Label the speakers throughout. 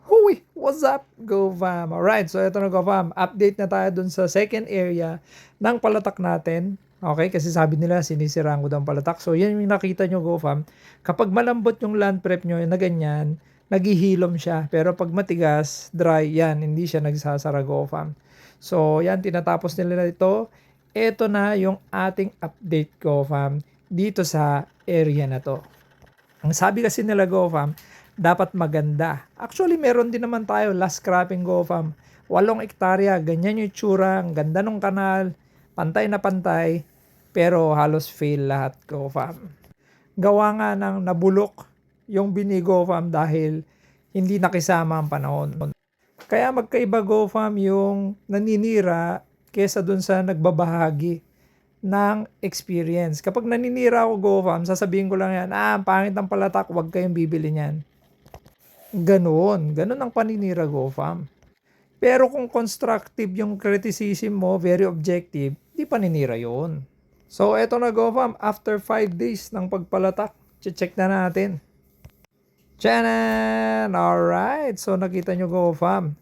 Speaker 1: Huy! What's up, GoFam? Alright, so ito na GoFam. Update na tayo dun sa second area ng palatak natin. Okay, kasi sabi nila sinisiraan ko daw ang palatak. So yan yung nakita nyo GoFam. Kapag malambot yung land prep nyo na ganyan, naghihilom siya. Pero pag matigas, dry, yan, hindi siya nagsasara GoFam. So yan, tinatapos nila ito. Ito na yung ating update GoFam dito sa area na to. Ang sabi kasi nila GoFam, dapat maganda. Actually, meron din naman tayo last cropping GoFam. 8 hektarya, ganyan yung itsura, ang ganda ng kanal, pantay na pantay, pero halos fail lahat GoFam. Gawa nga ng nabulok yung bini GoFam dahil hindi nakisama ang panahon. Kaya magkaiba GoFam yung naninira kesa dun sa nagbabahagi ng experience. Kapag naninira ako GoFam, sasabihin ko lang yan, ang pangit ng palatak, huwag kayong bibili niyan. Ganun ang paninira GoFam. Pero kung constructive yung criticism mo, very objective, di paninira yon. So eto na GoFam, after 5 days ng pagpalatak, check na natin. Tiyanan! Alright, so nakita nyo GoFam.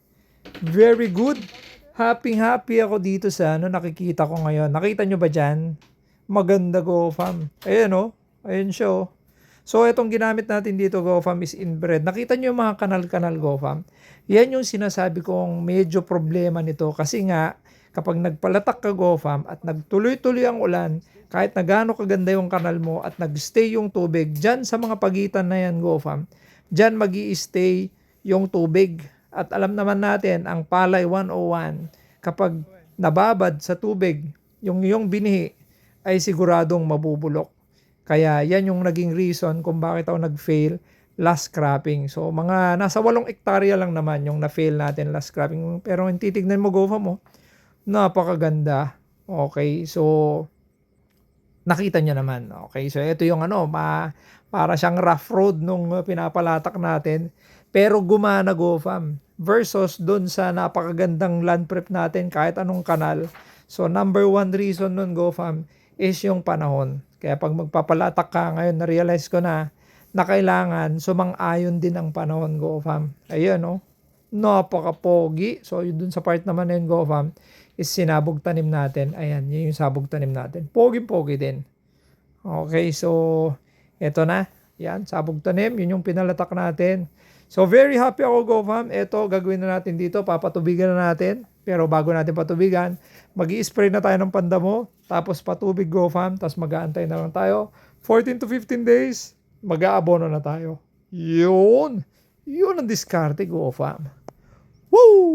Speaker 1: Very good. Happy ako dito sa nakikita ko ngayon. Nakita nyo ba dyan? Maganda GoFam. Ayan o. Ayan siya o. So itong ginamit natin dito GoFam is inbred. Nakita nyo yung mga kanal-kanal GoFam. Yan yung sinasabi kong medyo problema nito. Kasi nga, kapag nagpalatak ka GoFam at nagtuloy-tuloy ang ulan, kahit na gaano kaganda yung kanal mo at nagstay yung tubig, dyan sa mga pagitan na yan GoFam, dyan magi-stay yung tubig. At alam naman natin, ang Palay 101, kapag nababad sa tubig, yung binihi, ay siguradong mabubulok. Kaya yan yung naging reason kung bakit ako nag-fail last cropping. So mga nasa 8 hektarya lang naman yung na-fail natin last cropping. Pero kung titignan mo GoFam mo, napakaganda. Okay, so nakita nyo naman. Okay, so ito yung para siyang rough road nung pinapalatak natin. Pero gumana GoFam versus dun sa napakagandang land prep natin kahit anong kanal. So number one reason nun GoFam is yung panahon. Kaya pag magpapalatak ka ngayon, na-realize ko na kailangan sumang-ayon din ang panahon GoFam. Ayun no. Napaka-pogi. So yun dun sa part naman na yun GoFam is sinabog tanim natin. Ayan, yun yung sabog tanim natin. Pogi-pogi din. Okay, so eto na. Yan, sabog tanim. Yun yung pinalatak natin. So very happy ako GoFam. Ito, gagawin na natin dito. Papatubigan na natin. Pero bago natin patubigan, mag-i-spray na tayo ng pandamo. Tapos patubig GoFam. Tapos mag-aantay na lang tayo. 14 to 15 days, mag-aabono na tayo. Yun. Yun ang diskarte GoFam. Woo!